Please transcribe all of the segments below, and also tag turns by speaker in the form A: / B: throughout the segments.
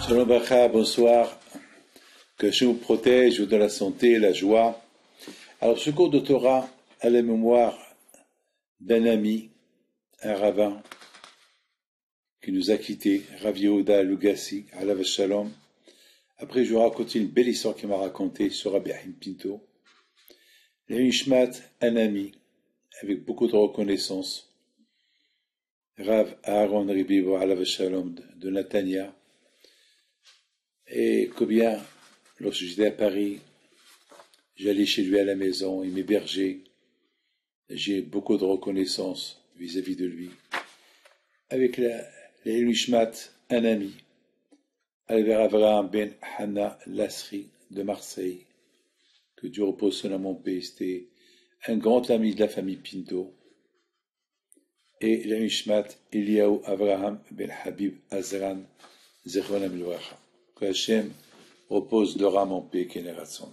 A: Shalom Bacha, bonsoir. Que je vous protège, vous donne la santé, la joie. Alors, ce cours de Torah à la mémoire d'un ami, un rabbin, qui nous a quittés, Rav Yehuda Lugassi, alav shalom. Après, je vous raconte une belle histoire qu'il m'a racontée sur Rabbi Haim Pinto. Il y a eu Ishmat, un ami, avec beaucoup de reconnaissance. Rav Aaron Ribibo, alav shalom, de Natania. Et combien, lorsque j'étais à Paris, j'allais chez lui à la maison, il m'hébergeait. J'ai beaucoup de reconnaissance vis-à-vis de lui. Avec l'Elushmat, un ami, Albert Avraham Ben Hanna Lasri de Marseille, que Dieu repose son âme en paix, c'était un grand ami de la famille Pinto. Et l'Elushmat Eliyahu Avraham Ben Habib Azran Zechronam Livracha. Que Hachem repose leur âme en paix, Keneratson.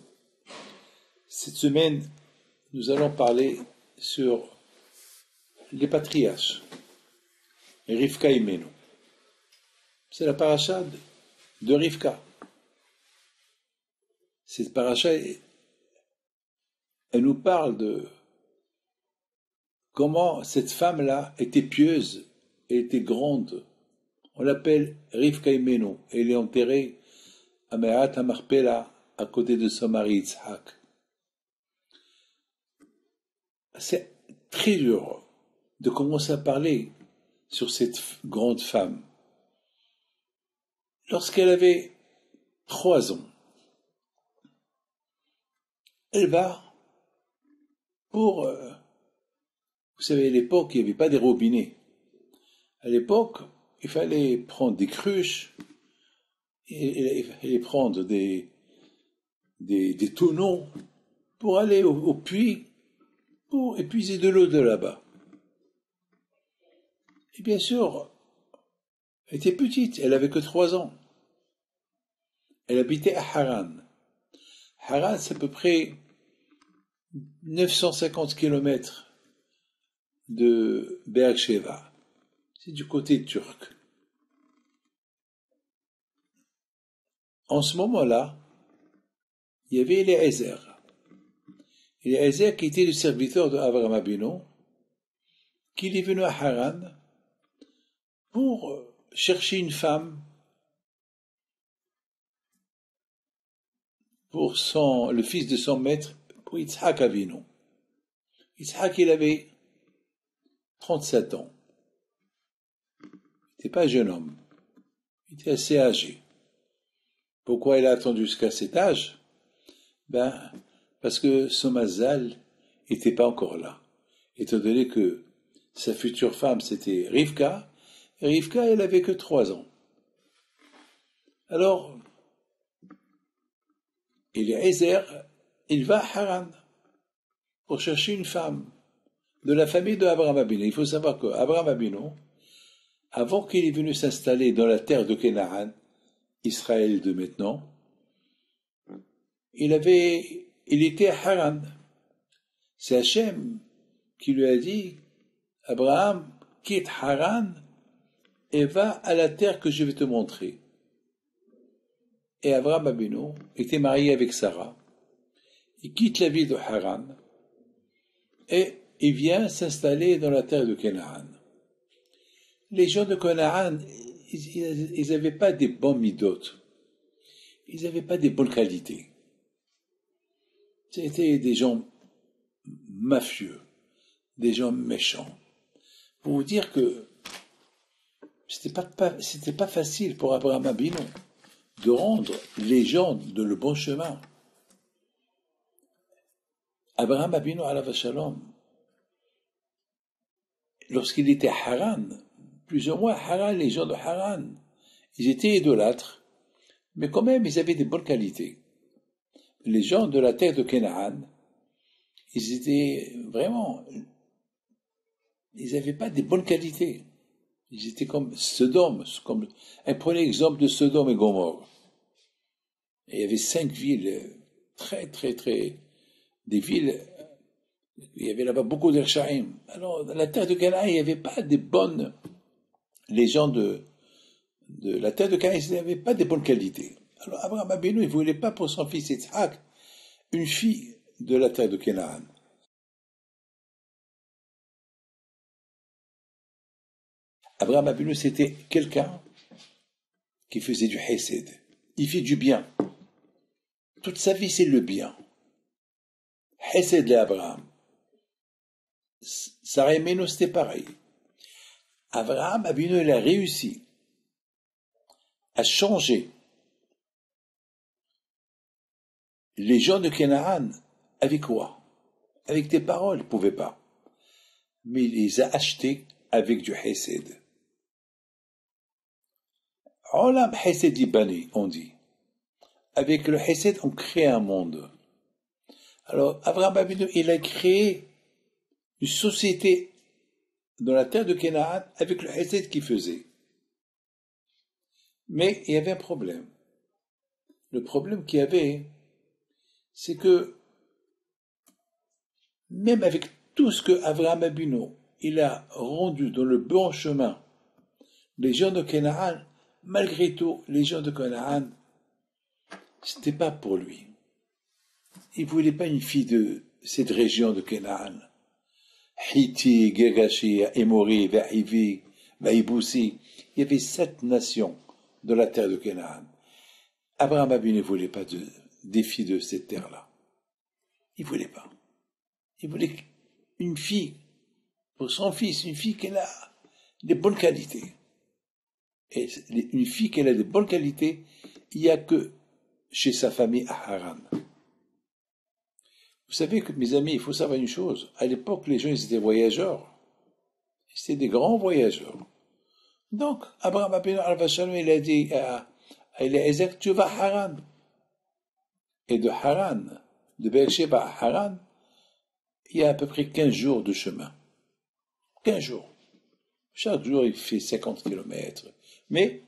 A: Cette semaine, nous allons parler sur les patriarches, Rivka Imenu. C'est la paracha de Rivka. Cette paracha, elle nous parle de comment cette femme-là était pieuse et était grande. On l'appelle Rivka Imenu. Elle est enterrée à Me'at HaMachpelah, à côté de son mari Yitzhak. C'est très dur de commencer à parler sur cette grande femme. Lorsqu'elle avait 3 ans, elle va pour... vous savez, à l'époque, il n'y avait pas des robinets. À l'époque, il fallait prendre des cruches, il fallait prendre des tonneaux pour aller au puits, pour épuiser de l'eau de là-bas. Et bien sûr, elle était petite, elle avait que 3 ans. Elle habitait à Haran. Haran, c'est à peu près 950 kilomètres de Beersheva. C'est du côté turc. En ce moment-là, il y avait Eliezer. Eliezer qui était le serviteur d'Avraham Avinu, qui est venu à Haran pour chercher une femme pour le fils de son maître, pour Yitzhak Avinu. Yitzhak, il avait 37 ans. Il n'était pas un jeune homme. Il était assez âgé. Pourquoi il a attendu jusqu'à cet âge? Parce que son mazal n'était pas encore là. Étant donné que sa future femme, c'était Rivka, et Rivka, elle avait que 3 ans. Alors, Eliezer, il va à Haran pour chercher une femme de la famille d'Avraham Avinu. Il faut savoir qu'Avraham Avinu, avant qu'il est venu s'installer dans la terre de Canaan, Israël de maintenant, il était à Haran. C'est Hachem qui lui a dit, Abraham, quitte Haran et va à la terre que je vais te montrer. Et Avraham Avinu était marié avec Sarah. Il quitte la ville de Haran et il vient s'installer dans la terre de Canaan. Les gens de Canaan, ils n'avaient pas des bons midotes. Ils n'avaient pas des bonnes qualités. C'était des gens mafieux, des gens méchants. Pour vous dire que c'était pas facile pour Abraham Avinu de rendre les gens de le bon chemin. Abraham Avinu alav shalom, lorsqu'il était à Haran, plus ou moins Haran, les gens de Haran, ils étaient idolâtres, mais quand même ils avaient des bonnes qualités. Les gens de la terre de Canaan, ils étaient vraiment, ils n'avaient pas des bonnes qualités. Ils étaient comme Sodome, prenez l'exemple de Sodome et Gomorrhe. Et il y avait 5 villes, des villes, il y avait là-bas beaucoup d'Ershaïm. Alors, dans la terre de Canaan, il n'y avait pas des bonnes, les gens de de la terre de Canaan, il n'avait pas de bonnes qualités. Alors Abraham Abinu, il ne voulait pas pour son fils Yitzhak une fille de la terre de Canaan. Abraham Abinu, c'était quelqu'un qui faisait du hesed. Il fait du bien. Toute sa vie, c'est le bien. Hesed l'Abraham. Sarah Imenu, c'était pareil. Abraham Abinu, il a réussi à changer les gens de Canaan avec quoi? Avec des paroles, il ne pouvait pas. Mais il les a achetés avec du hesed. Olam hesed ibani, on dit. Avec le hesed, on crée un monde. Alors, Abraham Abinu, il a créé une société dans la terre de Canaan avec le hesed qu'il faisait. Mais il y avait un problème. Le problème qu'il y avait, c'est que même avec tout ce que Abraham Abinu il a rendu dans le bon chemin, les gens de Canaan, malgré tout, les gens de Canaan, c'était pas pour lui. Il voulait pas une fille de cette région de Canaan. Hiti, Gergashi, Émori, Vahivi, Vahiboussi. Il y avait 7 nations de la terre de Canaan. Abraham Abinu ne voulait pas des filles de cette terre-là. Il voulait pas. Il voulait une fille pour son fils, une fille qui a des bonnes qualités. Et une fille qui a des bonnes qualités, il n'y a que chez sa famille à Haran. Vous savez que, mes amis, il faut savoir une chose. À l'époque, les gens, ils étaient voyageurs. C'était des grands voyageurs. Donc, Abraham Abinu al-Vachalou, il a dit à Eliezer, tu vas à Haran. Et de Haran, de Beersheba à Haran, il y a à peu près 15 jours de chemin. 15 jours. Chaque jour, il fait 50 kilomètres. Mais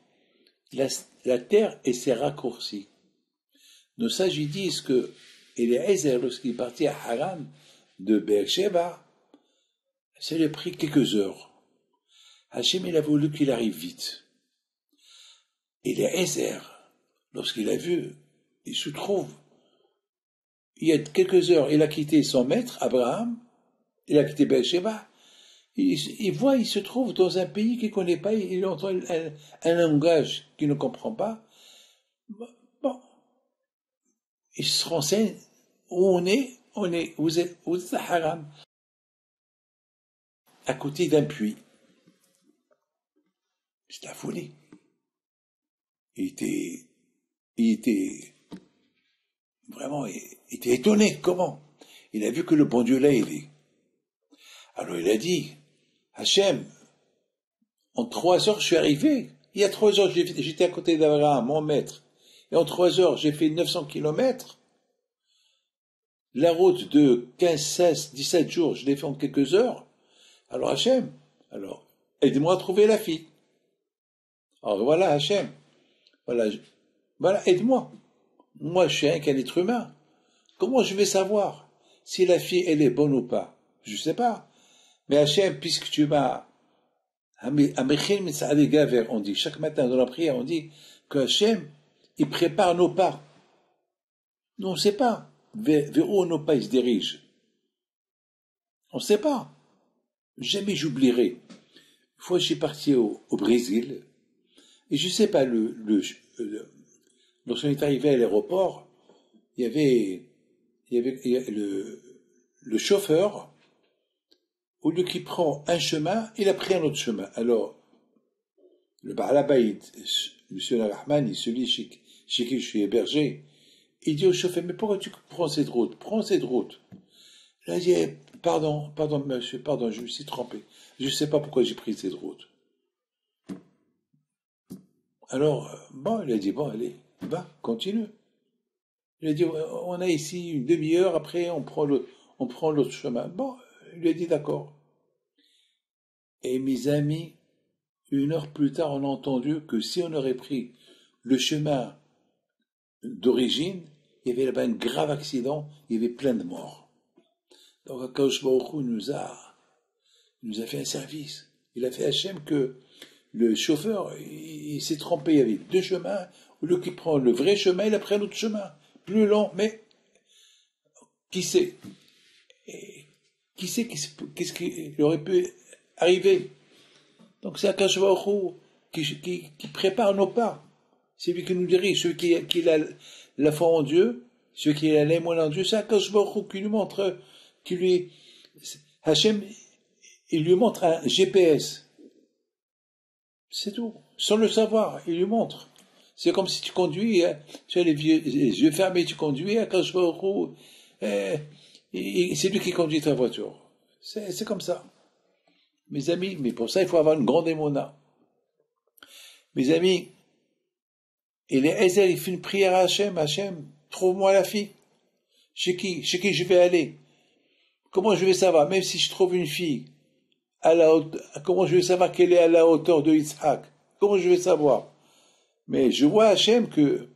A: la terre s'est raccourcie. Nos sages disent que Eliezer, lorsqu'il est parti à Haran de Beersheba, ça lui a pris quelques heures. Hachem, il a voulu qu'il arrive vite. Eliezer, lorsqu'il a vu, il se trouve, il y a quelques heures, il a quitté son maître, Abraham, il a quitté Beersheba, il se trouve dans un pays qu'il ne connaît pas, il entend un langage qu'il ne comprend pas. Bon, il se renseigne où vous êtes à Haran, à côté d'un puits. C'est la folie. Il était vraiment, il était étonné. Comment? Il a vu que le bon Dieu l'a aidé. Alors il a dit, Hachem, en 3 heures, je suis arrivé. Il y a 3 heures, j'étais à côté d'Abraham, mon maître. Et en 3 heures, j'ai fait 900 kilomètres. La route de 15, 16, 17 jours, je l'ai fait en quelques heures. Alors Hachem, aide-moi à trouver la fille. Alors voilà Hachem. Voilà, aide-moi. Moi, je suis qu'un être humain. Comment je vais savoir si la fille, elle est bonne ou pas? Je ne sais pas. Mais Hachem, puisque tu m'as... On dit, chaque matin dans la prière, on dit que Hachem, il prépare nos pas. Nous, on ne sait pas vers où nos pas ils se dirigent. On ne sait pas. Jamais j'oublierai. Une fois, je suis parti au Brésil, et je ne sais pas, lorsqu'on est arrivé à l'aéroport, il y avait le chauffeur, au lieu qu'il prend un chemin, il a pris un autre chemin. Alors, le Ba'alabaïd, M. Rahman, celui chez qui je suis hébergé, il dit au chauffeur, mais pourquoi tu prends cette route? Prends cette route. Il a dit, pardon, monsieur, pardon, je me suis trompé. Je ne sais pas pourquoi j'ai pris cette route. Alors, il a dit, allez, va, continue. Il a dit, on a ici une demi-heure, après on prend l'autre chemin. Bon, il lui a dit d'accord. Et mes amis, 1 heure plus tard, on a entendu que si on aurait pris le chemin d'origine, il y avait là-bas un grave accident, il y avait plein de morts. Donc Akadosh Baruch Hu nous a fait un service. Il a fait Hachem que le chauffeur, il s'est trompé, il y avait deux chemins, au lieu qu'il prend le vrai chemin, il a pris un autre chemin, plus long, mais qui sait? Et qui sait qu'est-ce qui aurait pu arriver? Donc c'est Akash Baruch Hu qui prépare nos pas. C'est lui qui nous dirige, celui qui a la foi en Dieu, celui qui a l'amour en Dieu, c'est Akash Baruch Hu qui lui montre, Hachem, il lui montre un GPS. C'est tout. Sans le savoir, il lui montre. C'est comme si tu conduis, tu as les yeux fermés, tu conduis, Akash Baruch Hu, c'est lui qui conduit ta voiture. C'est comme ça. Mes amis, mais pour ça, il faut avoir une grande émona. Mes amis, et les Ezel, il fait une prière à Hachem, Hachem, trouve-moi la fille. Chez qui je vais aller? Comment je vais savoir? Même si je trouve une fille, comment je vais savoir qu'elle est à la hauteur de Yitzhak? Comment je vais savoir? Mais je vois, Hachem, que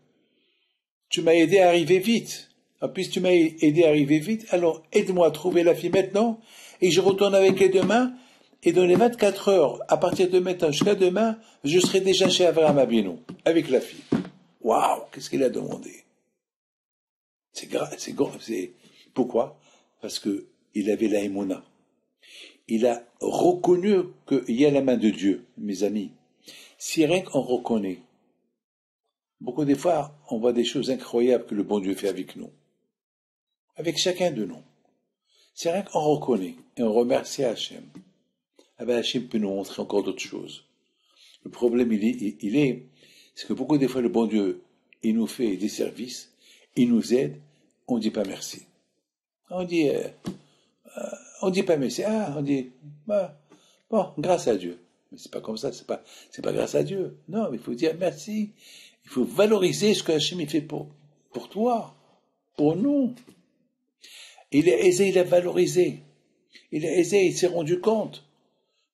A: tu m'as aidé à arriver vite. Puisque tu m'as aidé à arriver vite, alors aide-moi à trouver la fille maintenant, et je retourne avec elle demain, et dans les 24 heures, à partir de maintenant jusqu'à demain, je serai déjà chez Avraham Avinu, avec la fille. Waouh, qu'est-ce qu'il a demandé? C'est grave, pourquoi? Parce que il avait la émona. Il a reconnu qu'il y a la main de Dieu, mes amis. Si rien qu'on reconnaît, beaucoup des fois, on voit des choses incroyables que le bon Dieu fait avec nous. Avec chacun de nous. C'est rien qu'on reconnaît et on remercie Hachem. Ah ben Hachem peut nous montrer encore d'autres choses. Le problème, c'est que beaucoup des fois, le bon Dieu, il nous fait des services, il nous aide, on dit pas merci. On dit pas merci. On dit, bon, grâce à Dieu. Mais c'est pas comme ça, c'est pas grâce à Dieu. Non, il faut dire merci. Il faut valoriser ce que Hachem il fait pour toi, pour nous. Il est aisé, il a valorisé. Il est aisé, il s'est rendu compte.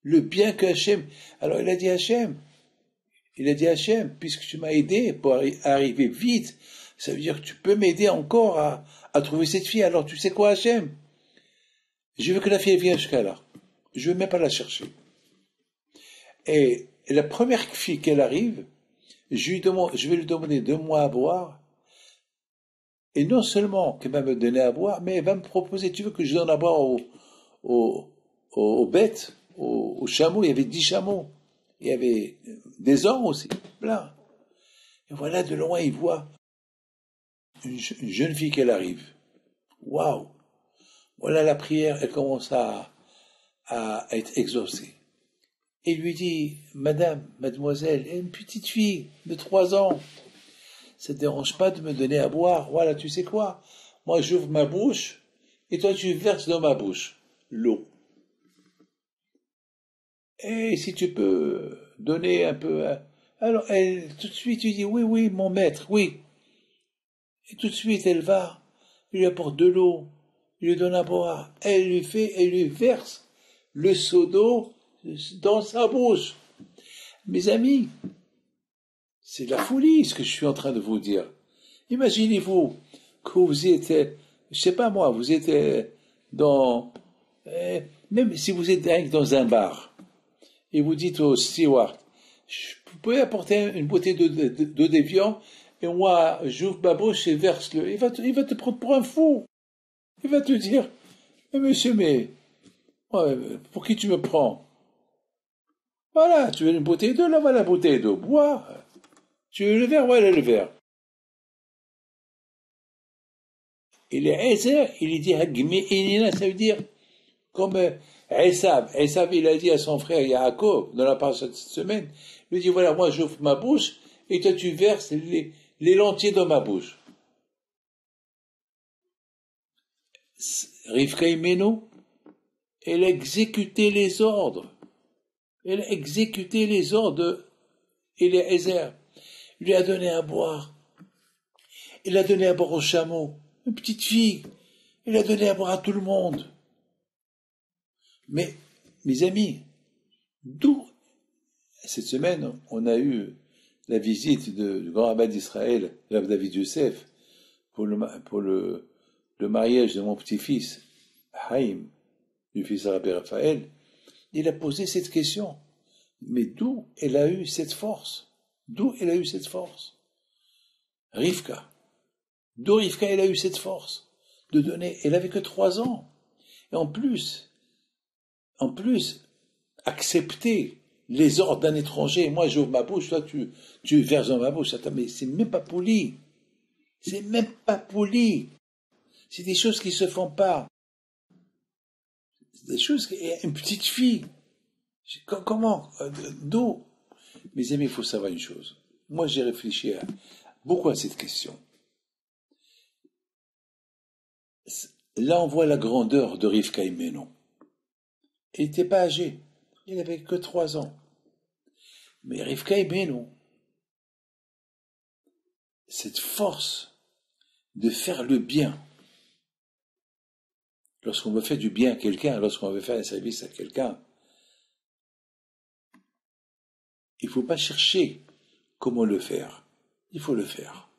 A: Le bien que Hachem. Alors il a dit Hachem, puisque tu m'as aidé pour arriver vite, ça veut dire que tu peux m'aider encore à trouver cette fille. Alors tu sais quoi, Hachem? Je veux que la fille vienne jusqu'à là. Je ne veux même pas la chercher. Et la première fille qu'elle arrive, je vais lui demander 2 mois à boire. Et non seulement qu'elle va me donner à boire, mais elle va me proposer, tu veux que je donne à boire aux bêtes, aux chameaux? Il y avait 10 chameaux. Il y avait des hommes aussi, plein. Et voilà, de loin, il voit une jeune fille qui arrive. Waouh! Voilà, la prière, elle commence à être exaucée. Et il lui dit, mademoiselle, une petite fille de 3 ans, ça ne te dérange pas de me donner à boire? Voilà, tu sais quoi? Moi, j'ouvre ma bouche, et toi, tu verses dans ma bouche l'eau. Et si tu peux donner un peu... Alors, elle, tout de suite, lui dit, oui, mon maître, oui. Et tout de suite, elle va, il lui apporte de l'eau, il lui donne à boire. Elle lui verse le seau d'eau dans sa bouche. Mes amis, c'est de la folie ce que je suis en train de vous dire. Imaginez-vous que vous êtes, je sais pas moi, vous êtes même si vous êtes dans un bar, et vous dites au steward, vous pouvez apporter une bouteille d'eau d'évian, et moi, j'ouvre ma bouche et verse-le. Il va te prendre pour un fou. Il va te dire, mais monsieur, pour qui tu me prends? Voilà, tu veux une bouteille d'eau, là, voilà la bouteille d'eau, bois. Tu veux le verre, voilà le verre. Il est Ezer, il dit Hagmi Inina, ça veut dire comme Esav. Esav, il a dit à son frère Yaakov, dans la parole de cette semaine, il lui dit, voilà, moi j'ouvre ma bouche, et toi tu verses les lentilles dans ma bouche. Rivka Imenu, elle a exécuté les ordres. Elle a exécuté les ordres de Eliezer. Il lui a donné à boire. Il a donné à boire au chameau. Une petite fille. Il a donné à boire à tout le monde. Mais, mes amis, d'où cette semaine, on a eu la visite du grand rabbin d'Israël, Rav David Youssef, pour le mariage de mon petit-fils, Haïm, du fils Rabbi Raphaël. Il a posé cette question. Mais d'où elle a eu cette force? D'où elle a eu cette force? Rivka. D'où Rivka, elle a eu cette force de donner? Elle avait que 3 ans. Et en plus, accepter les ordres d'un étranger. Moi, j'ouvre ma bouche, toi, tu verses dans ma bouche. Attends, mais c'est même pas poli. C'est même pas poli. C'est des choses qui se font pas. C'est des choses une petite fille. Comment? D'où? Mes amis, il faut savoir une chose. Moi, j'ai réfléchi beaucoup à cette question. Là, on voit la grandeur de Rivka Imenu. Il n'était pas âgé. Il n'avait que 3 ans. Mais Rivka Imenu, cette force de faire le bien, lorsqu'on veut faire du bien à quelqu'un, lorsqu'on veut faire un service à quelqu'un, il ne faut pas chercher comment le faire. Il faut le faire.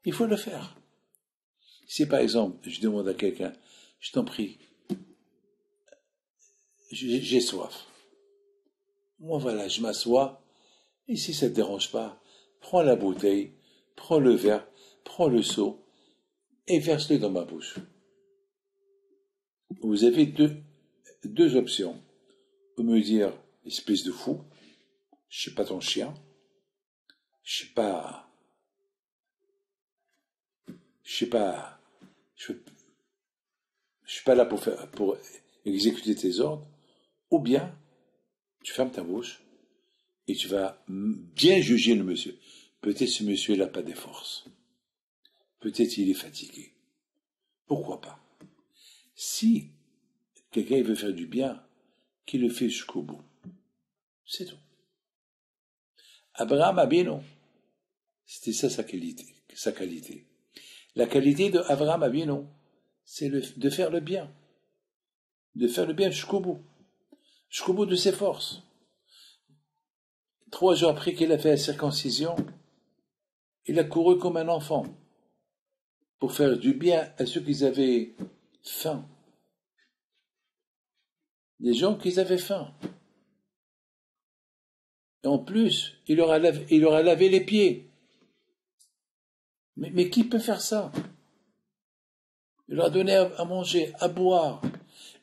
A: Il faut le faire. Si par exemple, je demande à quelqu'un, je t'en prie, j'ai soif. Moi voilà, je m'assois, et si ça ne te dérange pas, prends la bouteille, prends le verre, prends le seau, et verse-le dans ma bouche. Vous avez deux options. Vous me dire, espèce de fou, je suis pas ton chien, je suis pas, je suis pas là pour exécuter tes ordres, ou bien tu fermes ta bouche et tu vas bien juger le monsieur. Peut-être ce monsieur n'a pas des forces. Peut-être il est fatigué. Pourquoi pas? Si quelqu'un veut faire du bien, qu'il le fait jusqu'au bout. C'est tout. Abraham Abino, c'était ça sa qualité. La qualité de Abraham Abino, c'est de faire le bien. De faire le bien jusqu'au bout. Jusqu'au bout de ses forces. 3 jours après qu'il a fait la circoncision, il a couru comme un enfant pour faire du bien à ceux qui avaient faim. Des gens qui avaient faim. Et en plus, il leur a lavé les pieds. Mais qui peut faire ça? Il leur a donné à manger, à boire.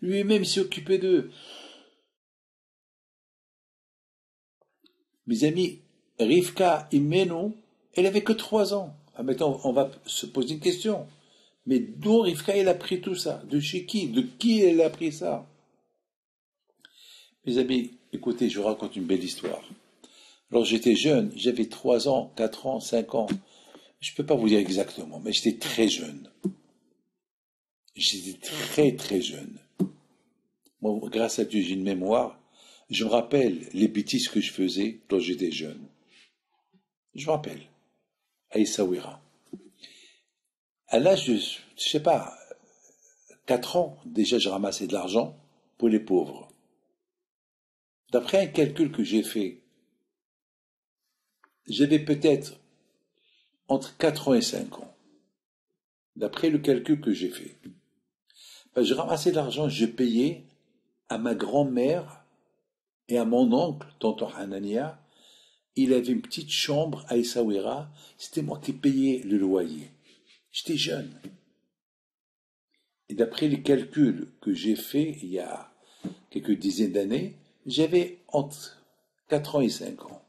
A: Lui-même s'est occupé d'eux. Mes amis, Rivka Imenu, elle avait que 3 ans. Ah, maintenant, on va se poser une question. Mais d'où Rivka, elle a pris tout ça? De chez qui? De qui elle a pris ça? Mes amis, écoutez, je vous raconte une belle histoire. Alors j'étais jeune, j'avais 3 ans, 4 ans, 5 ans. Je ne peux pas vous dire exactement, mais j'étais très jeune. J'étais très très jeune. Moi, grâce à Dieu, j'ai une mémoire. Je me rappelle les bêtises que je faisais quand j'étais jeune. Je me rappelle. À Essaouira. À l'âge de, je sais pas, 4 ans, déjà je ramassais de l'argent pour les pauvres. D'après un calcul que j'ai fait, j'avais peut-être entre 4 ans et 5 ans. D'après le calcul que j'ai fait. Ben, je ramassais de l'argent, je payais à ma grand-mère et à mon oncle, tonton Hanania. Il avait une petite chambre à Essaouira. C'était moi qui payais le loyer. J'étais jeune. Et d'après les calculs que j'ai faits il y a quelques dizaines d'années, j'avais entre 4 ans et 5 ans.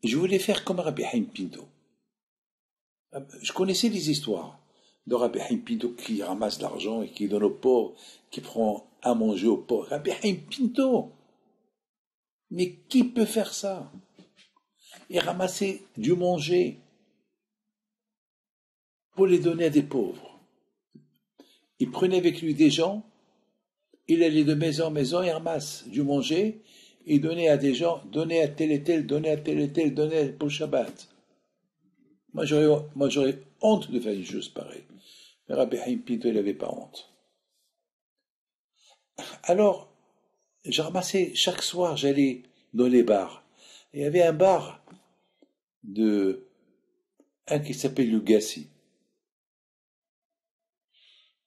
A: Et je voulais faire comme Rabbi Haim Pinto. Je connaissais les histoires de Rabbi Haim Pinto qui ramasse l'argent et qui donne aux pauvres, qui prend à manger aux pauvres. Rabbi Haim Pinto! Mais qui peut faire ça? Et ramasser du manger pour les donner à des pauvres. Il prenait avec lui des gens, il allait de maison en maison, il ramasse du manger, et donnait à des gens, donnait à tel et tel, donnait à tel et tel, donnait pour Shabbat. Moi j'aurais honte de faire une chose pareille. Mais Rabbi Haim Pinto, il n'avait pas honte. Alors, j'ai ramassé, chaque soir, j'allais dans les bars. Il y avait un bar un qui s'appelle Lugassi.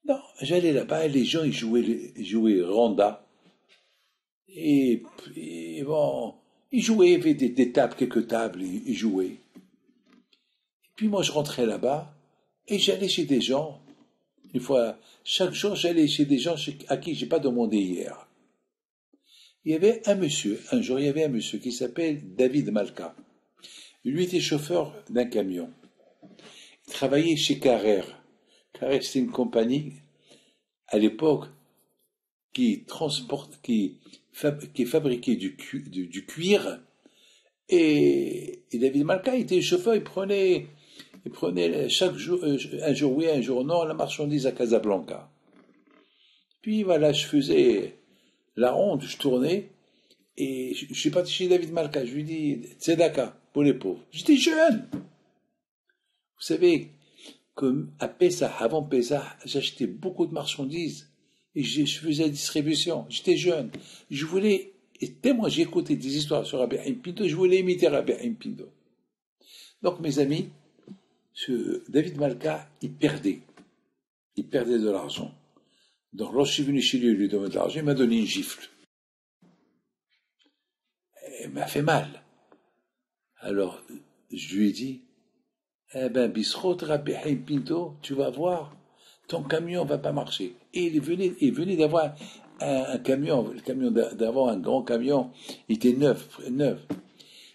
A: Non, j'allais là-bas et les gens, ils jouaient Ronda. Et bon, il jouait, il y avait des tables, quelques tables, il jouait. Et puis moi, je rentrais là-bas, et j'allais chez des gens. Une fois, chaque jour, j'allais chez des gens à qui j'ai pas demandé hier. Il y avait un jour, il y avait un monsieur qui s'appelle David Malka. Lui était chauffeur d'un camion. Il travaillait chez Carrer. Carrer, c'est une compagnie, à l'époque, qui fabriquait du cuir. Et David Malka était chauffeur, il prenait chaque jour, un jour oui, un jour non, la marchandise à Casablanca. Puis voilà, je faisais la ronde, je tournais, et je suis parti chez David Malka, je lui dis, Tzedaka, pour les pauvres. J'étais jeune. Vous savez, comme à Pessah, avant Pessah, j'achetais beaucoup de marchandises, et je faisais la distribution. J'étais jeune. Je voulais, et tellement j'ai écouté des histoires sur Rabbi Haim Pinto, je voulais imiter Rabbi Haim Pinto. Donc mes amis, ce David Malka, il perdait. Il perdait de l'argent. Donc lorsque je suis venu chez lui donner de l'argent, il m'a donné une gifle. Il m'a fait mal. Alors, je lui ai dit, eh ben, Bisrot Rabbi Haim Pinto, tu vas voir, ton camion va pas marcher. Et il venait d'avoir un camion, le camion d'avant, un grand camion, il était neuf.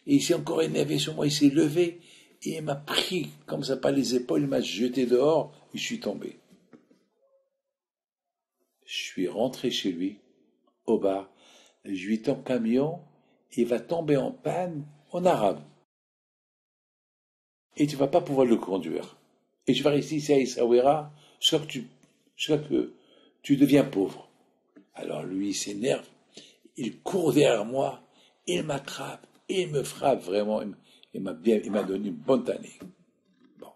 A: Et il s'est encore énervé sur moi, il s'est levé, et il m'a pris comme ça par les épaules, il m'a jeté dehors, et je suis tombé. Je suis rentré chez lui, au bar, je lui ai dit, ton camion, il va tomber en panne en arabe. Et tu vas pas pouvoir le conduire. Et tu vas rester ici à Essaouira jusqu'à que tu deviens pauvre. Alors lui, il s'énerve, il court derrière moi, il m'attrape, il me frappe vraiment, il m'a donné une bonne tannée. Bon.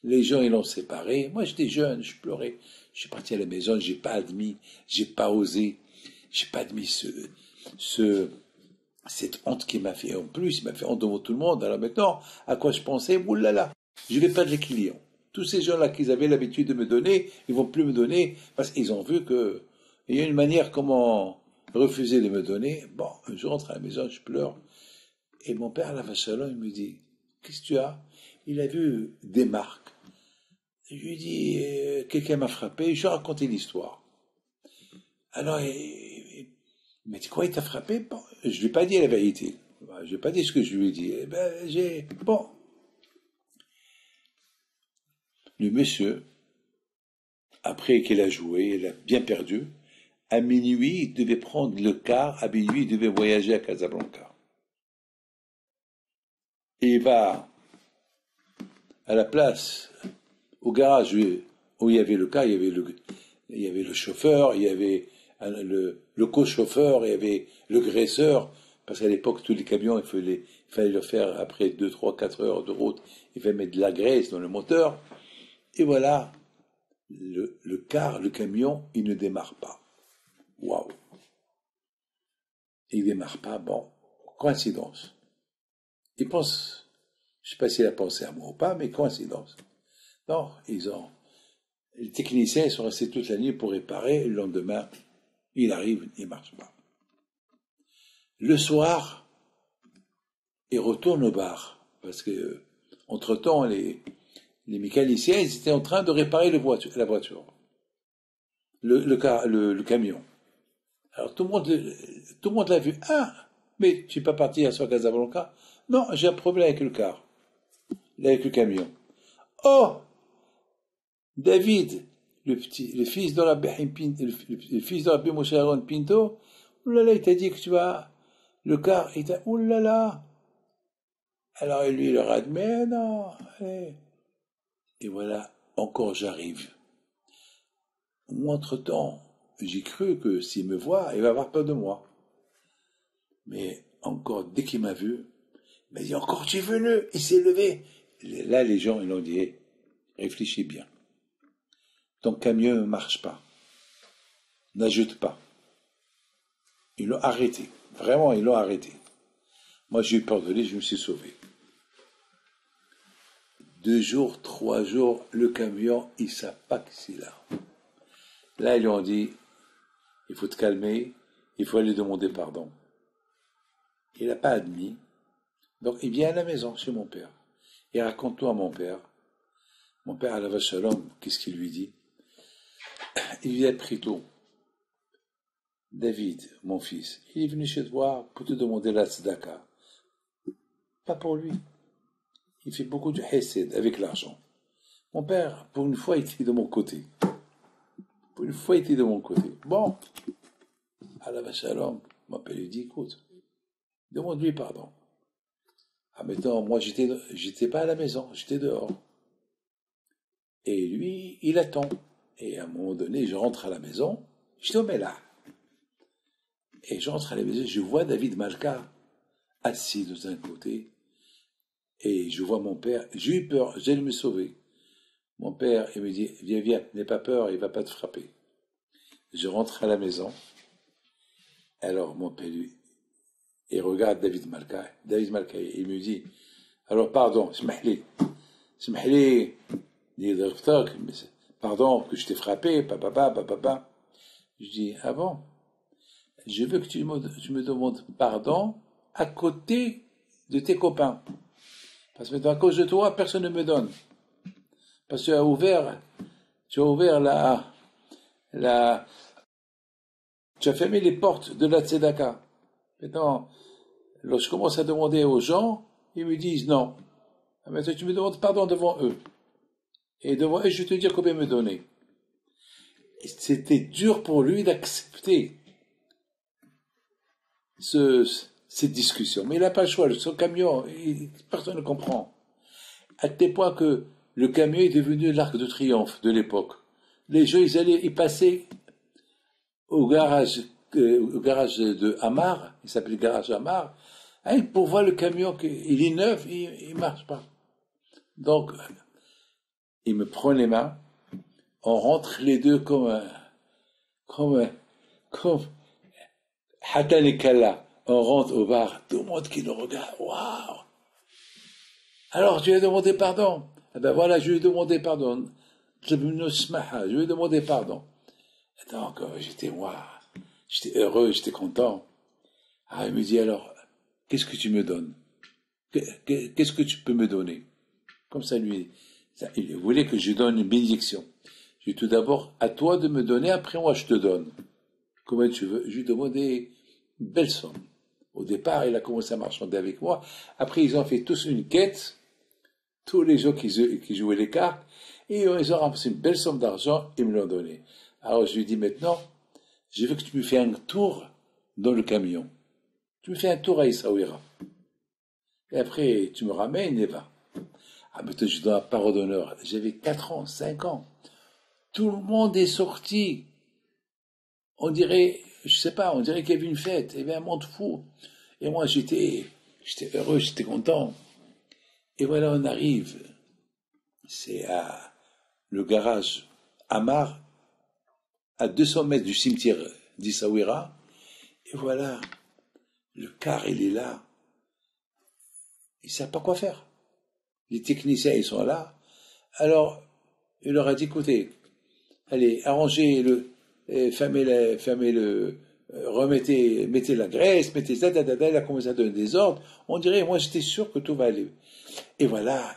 A: Les gens, ils l'ont séparé. Moi, j'étais jeune, je pleurais. Je suis parti à la maison, j'ai pas admis, j'ai pas osé, j'ai pas admis cette honte qu'il m'a fait. En plus, il m'a fait honte devant tout le monde. Alors maintenant, à quoi je pensais? Oulala, je vais perdre les clients. Tous ces gens-là qui avaient l'habitude de me donner, ils vont plus me donner parce qu'ils ont vu que il y a une manière comment refuser de me donner. Bon, un jour, je rentre à la maison, je pleure. Et mon père, la Vachalon, il me dit, qu'est-ce que tu as? Il a vu des marques. Je lui dis, quelqu'un m'a frappé, je lui ai raconté l'histoire. Alors, il m'a dit, quoi, il t'a frappé? Bon, je ne lui ai pas dit la vérité. Je ne lui ai pas dit ce que je lui ai dit. Eh ben, bon. Le monsieur, après qu'il a joué, il a bien perdu. À minuit, il devait prendre le car. À minuit, il devait voyager à Casablanca. Et il va à la place, au garage où il y avait le car, il y avait le chauffeur, il y avait le co-chauffeur, il y avait le graisseur, parce qu'à l'époque, tous les camions, il fallait le faire après 2, 3, 4 heures de route, il fallait mettre de la graisse dans le moteur. Et voilà, le car, le camion, il ne démarre pas. Waouh! Il ne démarre pas, bon, coïncidence. Il pense, je ne sais pas s'il a pensé à moi ou pas, mais coïncidence. Non, les techniciens sont restés toute la nuit pour réparer, le lendemain, il arrive, il ne marche pas. Le soir, il retourne au bar, parce que, entre-temps, les mécaniciens, ils étaient en train de réparer la voiture, le camion. Alors tout le monde l'a vu. Ah, mais tu n'es pas parti à Casablanca? Non, j'ai un problème avec le car, avec le camion. Oh, David, le fils de Rabbi Pinto, le fils de Rabbi Moshe Aaron Pinto, oulala, il t'a dit que tu as le car, il t'a, oulala. Alors lui, il leur a dit, mais non, allez. Et voilà, encore j'arrive. Entre-temps, j'ai cru que s'il me voit, il va avoir peur de moi. Mais encore, dès qu'il m'a vu, il m'a dit, encore tu es venu, il s'est levé. Là, les gens, ils l'ont dit, réfléchis bien. Ton camion ne marche pas. N'ajoute pas. Ils l'ont arrêté. Vraiment, ils l'ont arrêté. Moi, j'ai eu peur de lui, je me suis sauvé. 2 jours, 3 jours, le camion, il ne savent pas que c'est là. Là, ils lui ont dit, il faut te calmer, il faut aller demander pardon. Il n'a pas admis. Donc il vient à la maison chez mon père. Il raconte tout à mon père. Mon père, à la vache shalom, qu'est-ce qu'il lui dit? Il lui a pris tout. David, mon fils, il est venu chez toi pour te demander la tzedaka. Pas pour lui. Il fait beaucoup de hesed avec l'argent. Mon père, pour une fois, il était de mon côté. Pour une fois, il était de mon côté. Bon, à la vache shalom, mon père lui dit, écoute, demande-lui pardon. Ah, maintenant, moi, j'étais pas à la maison, j'étais dehors. Et lui, il attend. Et à un moment donné, je rentre à la maison, je te mets là. Et je rentre à la maison, je vois David Malka assis de un côté, et je vois mon père, j'ai eu peur, j'allais me sauver. Mon père, il me dit, viens, n'aie pas peur, il va pas te frapper. Je rentre à la maison, alors mon père, lui, il regarde David Malka, il me dit, alors pardon, smahli, pardon que je t'ai frappé, papa. Je dis, ah bon, je veux que tu me demandes pardon à côté de tes copains. Parce que à cause de toi, personne ne me donne. Parce que tu as ouvert tu as fermé les portes de la tzedaka. Maintenant, lorsque je commence à demander aux gens, ils me disent non. Maintenant, tu me demandes pardon devant eux. Et devant eux, je vais te dire combien me donner. Et c'était dur pour lui d'accepter cette discussion. Mais il n'a pas le choix. Son camion, personne ne comprend. À tel point que le camion est devenu l'arc de triomphe de l'époque. Les gens, ils passaient au garage de Hamar, il s'appelle le garage Hamar, pour voir le camion, il est neuf, il marche pas. Donc, il me prend les mains, on rentre les deux comme Hatan et Kalla. On rentre au bar, tout le monde qui nous regarde, waouh! Alors, tu lui as demandé pardon. Eh ben voilà, je lui ai demandé pardon. Je lui ai demandé pardon. Et donc, j'étais heureux, j'étais content. Ah, il me dit alors, qu'est-ce que tu me donnes? Qu'est-ce que tu peux me donner? Comme ça, il voulait que je donne une bénédiction. Je dis tout d'abord, à toi de me donner, après moi je te donne. Comment tu veux? Je lui ai demandé une belle somme. Au départ, il a commencé à marchander avec moi. Après, ils ont fait tous une quête, tous les gens qui jouaient les cartes, et ils ont ramassé une belle somme d'argent et me l'ont donné. Alors je lui ai dit maintenant, je veux que tu me fais un tour dans le camion. Tu me fais un tour à Essaouira. Et après, tu me ramènes et va. Ah, mais je donne la parole d'honneur. J'avais 4 ans, 5 ans. Tout le monde est sorti. On dirait, je sais pas, on dirait qu'il y avait une fête. Il y avait un monde fou. Et moi, j'étais heureux, j'étais content. Et voilà, on arrive. C'est à le garage Hamar, à 200 mètres du cimetière d'Essaouira. Et voilà, le car, il est là. Ils ne savent pas quoi faire. Les techniciens, ils sont là. Alors, il leur a dit, écoutez, allez, arrangez-le, mettez la graisse, mettez ça, il a commencé à donner des ordres. On dirait, moi, j'étais sûr que tout va aller. Et voilà,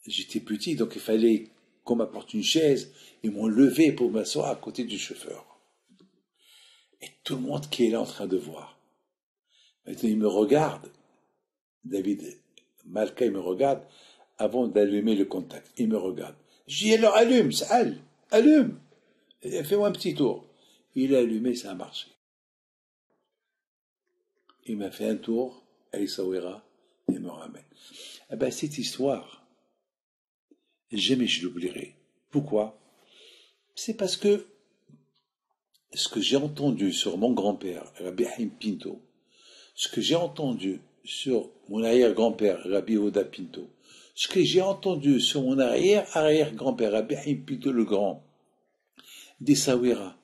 A: j'étais petit, donc il fallait qu'on m'apporte une chaise. Ils m'ont levé pour m'asseoir à côté du chauffeur. Et tout le monde qui est là en train de voir. Maintenant, il me regarde. David Malka, il me regarde avant d'allumer le contact. Il me regarde. Je dis, alors allume, Saal, allume. Fais-moi un petit tour. Il a allumé, ça a marché. Il m'a fait un tour à Essaouira et me ramène. Eh ben, cette histoire, jamais je l'oublierai. Pourquoi? C'est parce que ce que j'ai entendu sur mon grand-père, Rabbi Haïm Pinto, ce que j'ai entendu sur mon arrière-grand-père, Rabbi Oda Pinto, ce que j'ai entendu sur mon arrière-arrière-grand-père, Rabbi Haïm Pinto le Grand, d'Essaouira,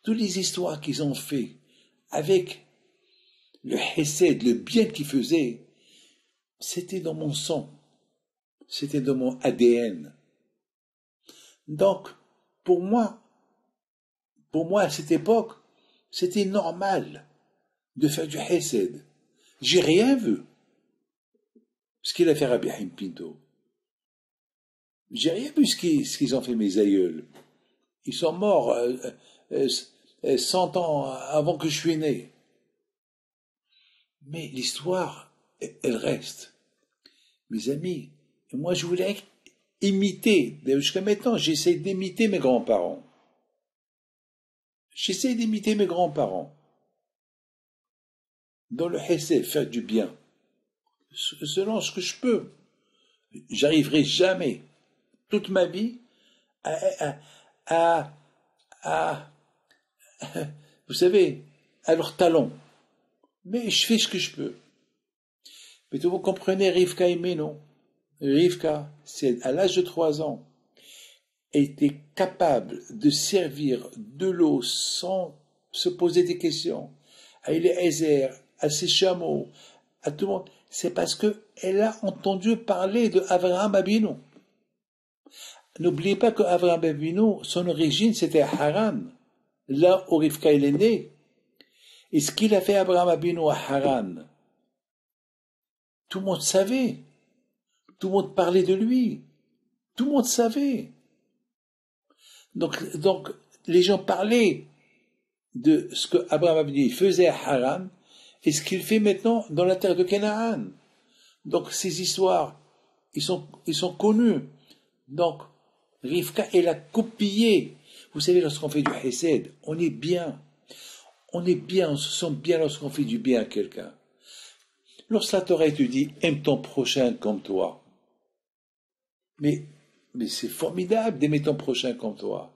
A: toutes les histoires qu'ils ont fait avec le hesed, le bien qu'ils faisaient, c'était dans mon sang, c'était dans mon ADN. Donc, pour moi, à cette époque, C'était normal de faire du hesed. J'ai rien vu. Ce qu'il a fait Rabbi Haim Pinto. J'ai rien vu ce qu'ils ont fait mes aïeuls. Ils sont morts 100 ans avant que je suis né. Mais l'histoire, elle reste. Mes amis, moi je voulais imiter. Jusqu'à maintenant, j'essaie d'imiter mes grands-parents. J'essaie d'imiter mes grands-parents. Dans le hesed, faire du bien. Selon ce que je peux. J'arriverai jamais, toute ma vie, à vous savez, à leur talon. Mais je fais ce que je peux. Mais vous comprenez Rivka Imeno. Rivka, c'est à l'âge de 3 ans, était capable de servir de l'eau sans se poser des questions à Eliezer, à ses chameaux, à tout le monde. C'est parce qu'elle a entendu parler de Avraham Avinu. N'oubliez pas que Avraham Avinu, son origine, c'était à Haran, là où Rivka est né. Et ce qu'il a fait Avraham Avinu à Haran, tout le monde savait. Tout le monde parlait de lui. Tout le monde savait. Donc les gens parlaient de ce que Abraham Avinu faisait à Haran et ce qu'il fait maintenant dans la terre de Canaan. Donc ces histoires, ils sont connus. Donc Rivka, elle a copié. Vous savez, lorsqu'on fait du hesed, on est bien. On est bien, on se sent bien lorsqu'on fait du bien à quelqu'un. Lorsque la Torah te dit « aime ton prochain comme toi », mais c'est formidable d'aimer ton prochain comme toi.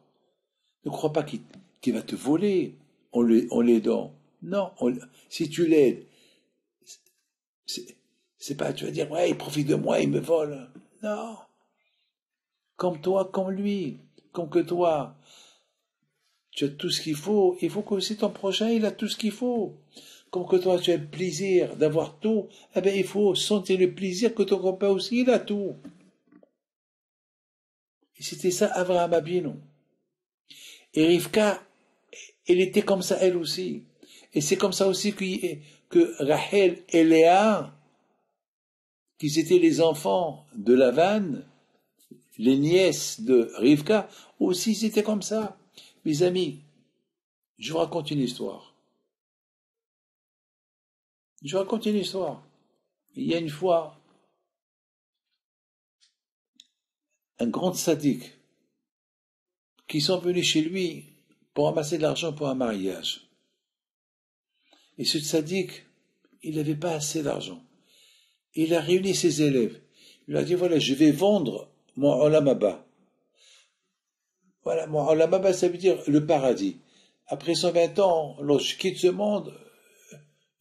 A: Ne crois pas qu'il va te voler en l'aidant. Non, si tu l'aides, c'est pas, tu vas dire « ouais, il profite de moi, il me vole ». Non. Comme toi, comme lui, comme que toi. Tu as tout ce qu'il faut. Il faut que aussi ton prochain, il a tout ce qu'il faut. Comme que toi, tu as le plaisir d'avoir tout. Eh bien, il faut sentir le plaisir que ton copain aussi, il a tout. Et c'était ça, Avraham Avinu. Et Rivka, elle était comme ça, elle aussi. Et c'est comme ça aussi que Rachel et Léa, qui étaient les enfants de Lavan, les nièces de Rivka, aussi c'était comme ça. Mes amis, je vous raconte une histoire. Il y a une fois, un grand sadique qui sont venus chez lui pour amasser de l'argent pour un mariage. Et ce sadique, il n'avait pas assez d'argent. Il a réuni ses élèves. Il leur a dit, voilà, je vais vendre mon olam haba. Voilà, mon olam haba, ça veut dire le paradis. Après 120 ans, lorsque je quitte ce monde,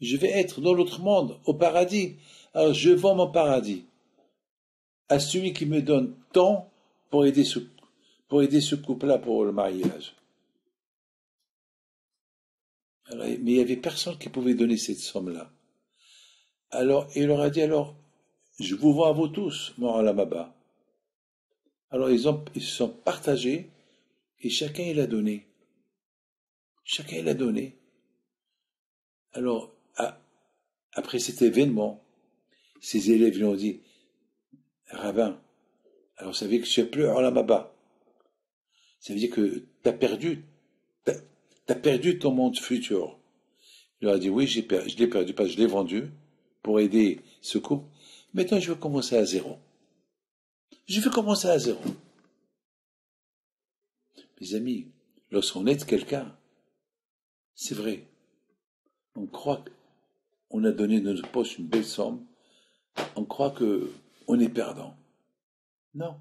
A: je vais être dans l'autre monde, au paradis. Alors je vends mon paradis à celui qui me donne tant pour aider ce couple-là pour le mariage. Alors, mais il n'y avait personne qui pouvait donner cette somme-là. Alors il leur a dit, alors, je vous vends à vous tous, mon olam haba. Alors ils se sont partagés et chacun il a donné. Alors, après cet événement, ses élèves lui ont dit, Rabbin, alors vous savez que tu n'as plus olam haba. Ça veut dire que t'as perdu ton monde futur. Il leur a dit, oui, je l'ai perdu parce que je l'ai vendu pour aider ce couple. Maintenant, je veux commencer à zéro. Mes amis, lorsqu'on aide quelqu'un, c'est vrai, on croit qu'on a donné dans notre poche une belle somme, on croit qu'on est perdant. Non,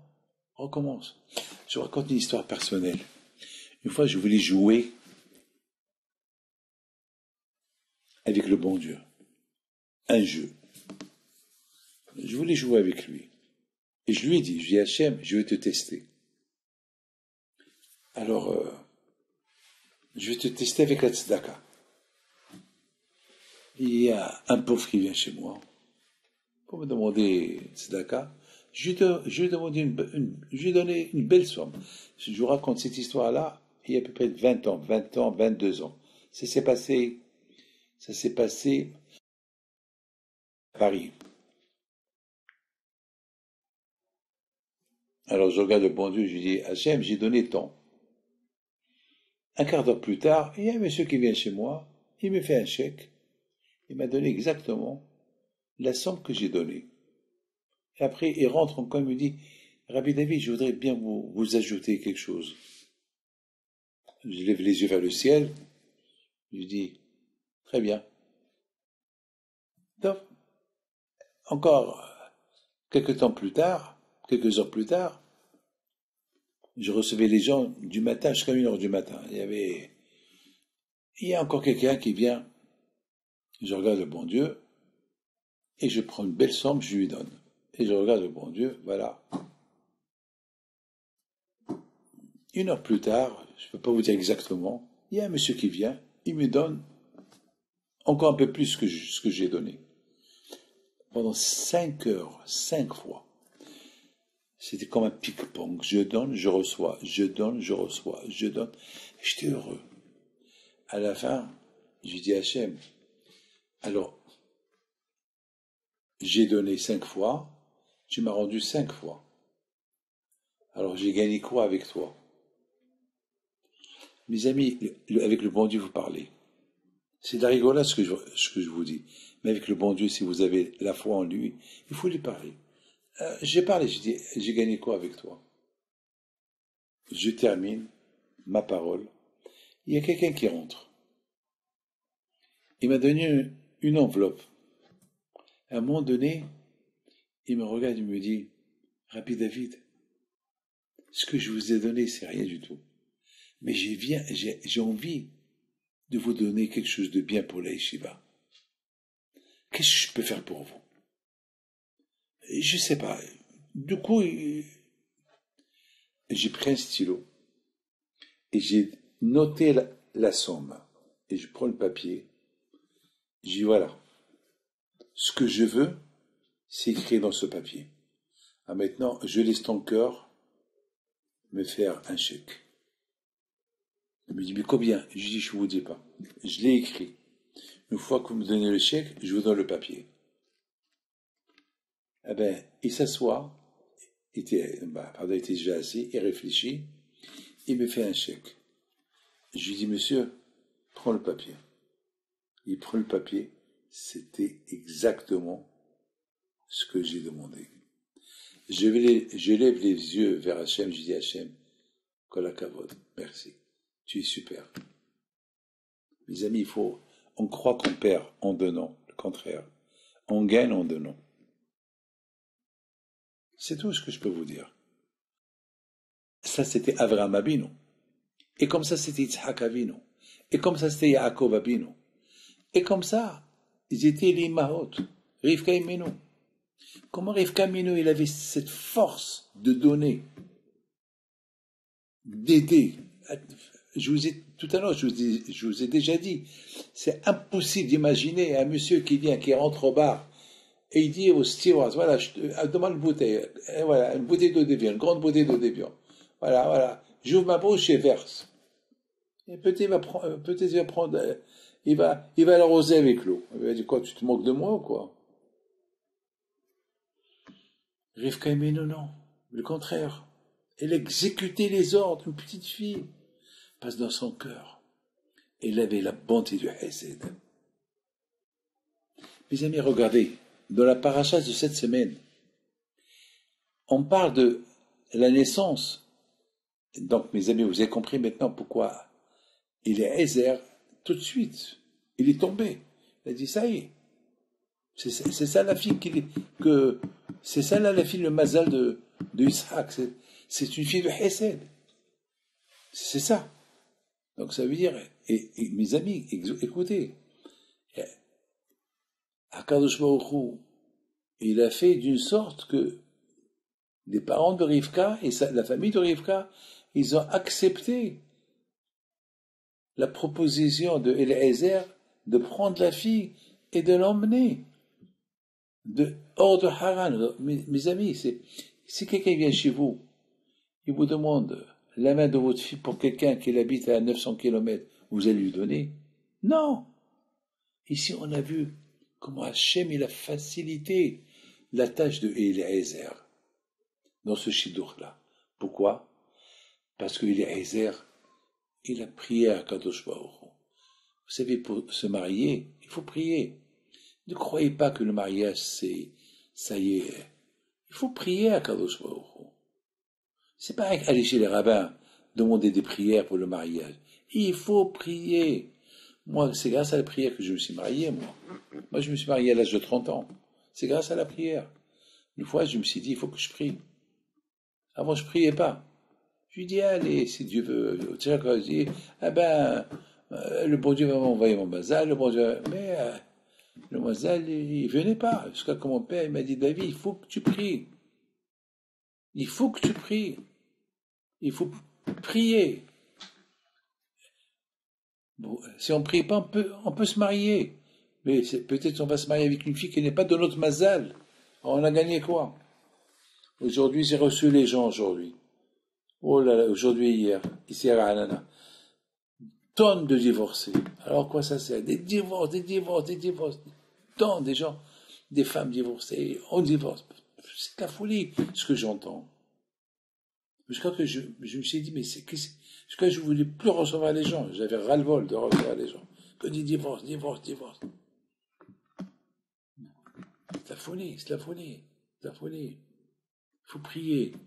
A: on recommence. Je vous raconte une histoire personnelle. Une fois, je voulais jouer avec le bon Dieu. Un jeu. Je voulais jouer avec lui. Et je lui ai dit, Hachem, je vais te tester. Alors, je vais te tester avec la tzedaka. Il y a un pauvre qui vient chez moi pour me demander tzedaka. Je lui ai donné une belle somme. Je vous raconte cette histoire-là, il y a à peu près 20 ans, 22 ans. Ça s'est passé, ça s'est passé à Paris. Alors je regarde le bon Dieu, je lui dis, Hachem, j'ai donné tant. Un quart d'heure plus tard, il y a un monsieur qui vient chez moi, il me fait un chèque, il m'a donné exactement la somme que j'ai donnée. Et après, il rentre encore, il me dit, Rabbi David, je voudrais bien vous ajouter quelque chose. Je lève les yeux vers le ciel, je lui dis, très bien. Donc, encore quelques temps plus tard, quelques heures plus tard, je recevais les gens du matin jusqu'à 1 heure du matin. Il y a encore quelqu'un qui vient, je regarde le bon Dieu, et je prends une belle somme, je lui donne. Et je regarde le bon Dieu, voilà. 1 heure plus tard, je ne peux pas vous dire exactement, il y a un monsieur qui vient, il me donne encore un peu plus que ce que j'ai donné. Pendant 5 heures, 5 fois. C'était comme un ping-pong. Je donne, je reçois. Je donne, je reçois. Je donne. J'étais heureux. À la fin, j'ai dit à Hachem, alors, j'ai donné 5 fois, tu m'as rendu 5 fois. Alors j'ai gagné quoi avec toi? Mes amis, avec le bon Dieu vous parlez. C'est de la rigolade ce que je vous dis. Mais avec le bon Dieu, si vous avez la foi en lui, il faut lui parler. J'ai parlé, j'ai dit, j'ai gagné quoi avec toi? Je termine ma parole. Il y a quelqu'un qui rentre. Il m'a donné une enveloppe. À un moment donné, il me regarde et me dit, Rabbi David, ce que je vous ai donné, c'est rien du tout. Mais j'ai envie de vous donner quelque chose de bien pour la yeshiva. Qu'est-ce que je peux faire pour vous? Je sais pas. Du coup, j'ai pris un stylo et j'ai noté la somme. Et je prends le papier. Je dis voilà. Ce que je veux, c'est écrit dans ce papier. Ah, maintenant, je laisse ton cœur me faire un chèque. Il me dit, mais combien? Je dis, je ne vous dis pas. Je l'ai écrit. Une fois que vous me donnez le chèque, je vous donne le papier. Eh ben, il s'assoit, il était déjà assis, il réfléchit, il me fait un chèque. Je lui dis, monsieur, prends le papier. Il prend le papier, c'était exactement ce que j'ai demandé. Je lève les yeux vers Hachem, je dis Hachem, Kol hakavod, merci, tu es super. Mes amis, on croit qu'on perd en donnant, le contraire, on gagne en donnant. C'est tout ce que je peux vous dire. Ça, c'était Avraham Abinu. Et comme ça, c'était Yitzhak Avinu. Et comme ça, c'était Yaakov Abinu. Et comme ça, ils étaient les Mahot, Rivka Imenu. Comment Rivka Imenu, il avait cette force de donner, d'aider. Tout à l'heure, je vous ai déjà dit, c'est impossible d'imaginer un monsieur qui rentre au bar, et il dit au steward, voilà, demande une bouteille, et voilà, une bouteille d'eau de Vion, une grande bouteille d'eau de Vion. Voilà, j'ouvre ma bouche et verse. Et peut-être il va prendre, il va l'arroser avec l'eau. Il va dire quoi, tu te moques de moi ou quoi? Rivka Imenu, non, le contraire. Elle exécutait les ordres, une petite fille, passe dans son cœur. Elle avait la bonté du Hesed. Mes amis, regardez, dans la paracha de cette semaine, on parle de la naissance. Donc, mes amis, vous avez compris maintenant pourquoi il est Ezer tout de suite. Il est tombé. Il a dit, ça y est. C'est ça la fille c'est ça la fille, le mazal de Isaac. C'est une fille de Hesed. C'est ça. Donc ça veut dire, et mes amis, écoutez, Akadosh Baruch Hu, il a fait d'une sorte que les parents de Rivka et la famille de Rivka, ils ont accepté la proposition de Eliezer de prendre la fille et de l'emmener hors de Haran. Mes amis, si quelqu'un vient chez vous, il vous demande la main de votre fille pour quelqu'un qui habite à 900 km, vous allez lui donner. Non. Ici, on a vu comment Hachem, il a facilité la tâche de Eliezer dans ce chidour-là. Pourquoi? Parce que Eliezer, il a prié à Kadosh Baruch Hu. Vous savez, pour se marier, il faut prier. Ne croyez pas que le mariage, ça y est. Il faut prier à Kadosh Baruch Hu. C'est pas aller chez les rabbins, demander des prières pour le mariage. Il faut prier. Moi, c'est grâce à la prière que je me suis marié, moi. Moi, je me suis marié à l'âge de 30 ans. C'est grâce à la prière. Une fois, je me suis dit, il faut que je prie. Avant, je priais pas. Je lui dis, allez, si Dieu veut. Tu sais, quand je dis, le bon Dieu va m'envoyer mon mazal, le bon Dieu. Mais le mazal, il venait pas. Jusqu'à que mon père il m'a dit, David, il faut que tu pries. Il faut que tu pries. Il faut prier. Bon, si on ne prie pas, on peut se marier. Mais peut-être on va se marier avec une fille qui n'est pas de notre mazal. On a gagné quoi? Aujourd'hui, j'ai reçu les gens aujourd'hui. Oh là là, aujourd'hui et hier, ici à Ranana. Tonnes de divorcés. Alors quoi ça sert? Des divorces. Tant des gens, des femmes divorcées, on divorce. C'est la folie, ce que j'entends. Jusqu'à que je me suis dit, mais jusqu'à que je voulais plus recevoir les gens. J'avais ras-le-bol de recevoir les gens. Que des divorces. C'est la folie. Il faut prier. Il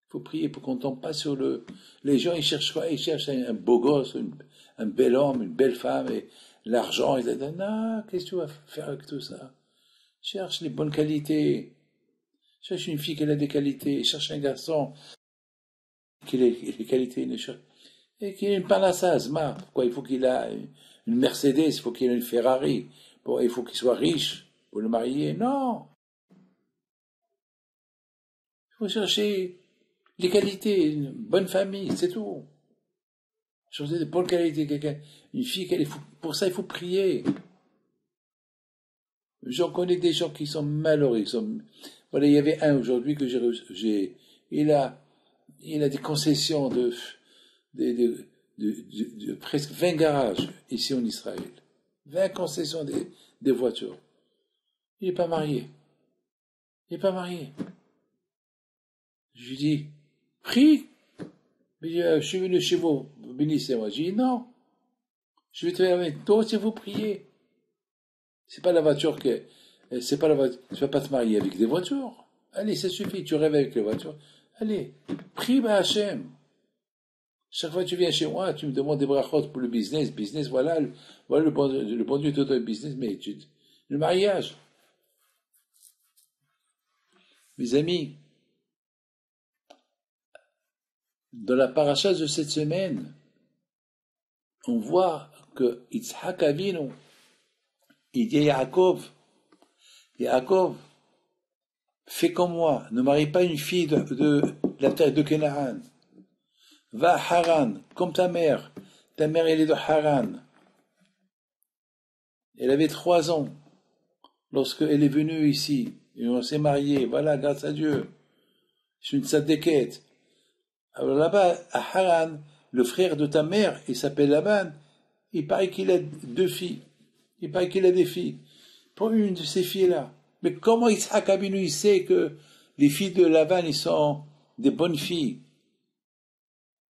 A: faut prier pour qu'on tombe pas sur le... Les gens, ils cherchent quoi? Ils cherchent un beau gosse, un bel homme, une belle femme, et l'argent, ils disent, non, qu'est-ce que tu vas faire avec tout ça? Cherche les bonnes qualités. Cherche une fille qui a des qualités. Cherche un garçon qui a les qualités. Et qui a une panassase, pourquoi? Il faut qu'il ait une Mercedes, il faut qu'il ait une Ferrari. Il faut qu'il soit riche pour le marier. Non! Il faut chercher les qualités, une bonne famille, c'est tout. Chercher des bonnes qualités, quelqu'un, une fille, pour ça il faut prier. J'en connais des gens qui sont malheureux. Voilà, il y avait un aujourd'hui que il a des concessions de presque 20 garages ici en Israël. 20 concessions des voitures. Il n'est pas marié. Je lui dis, prie. Je suis venu chez vous, bénissez-moi. Je dis, non. Je vais te faire avec toi aussi, vous priez. C'est pas la voiture c'est pas la voiture, tu vas pas te marier avec des voitures. Allez, ça suffit, tu rêves avec les voitures. Allez, prie Hachem. Chaque fois que tu viens chez moi, tu me demandes des brachot pour le business. Voilà le bon Dieu te donne le business, mais le mariage. Mes amis, dans la paracha de cette semaine, on voit que Yitzhak Avinu, il dit à Yaakov, fais comme moi, ne marie pas une fille de la terre de Canaan. Va à Haran, comme ta mère. Ta mère, elle est de Haran. Elle avait 3 ans lorsqu'elle est venue ici. Et on s'est mariés. Voilà, grâce à Dieu. Je suis une tzadékette. Alors là-bas, à Haran, le frère de ta mère, il s'appelle Laban. Il paraît qu'il a 2 filles. Il paraît qu'il a des filles. Pour une de ces filles-là. Mais comment Yitzhak Abinu, il sait que les filles de Laban, ils sont des bonnes filles?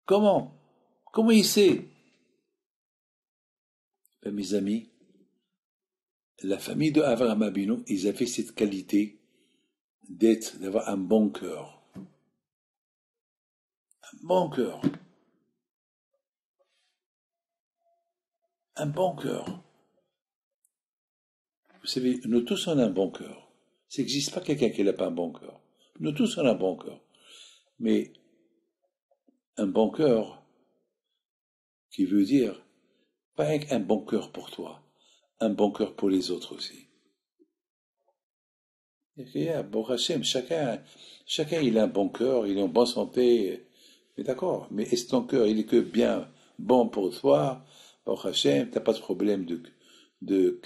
A: Comment il sait? Ben, mes amis, la famille de Avraham Abinu, ils avaient cette qualité d'avoir un bon cœur. Un bon cœur. Un bon cœur. Vous savez, nous tous on a un bon cœur. Ça n'existe pas quelqu'un qui n'a pas un bon cœur. Nous tous on a un bon cœur. Mais un bon cœur, qui veut dire pas un bon cœur pour toi, un bon cœur pour les autres aussi. Bon Hachem, chacun il a un bon cœur, il est en bonne santé, mais d'accord, mais est-ce que ton cœur il est que bien bon pour toi? Bon Hachem, t'as pas de problème de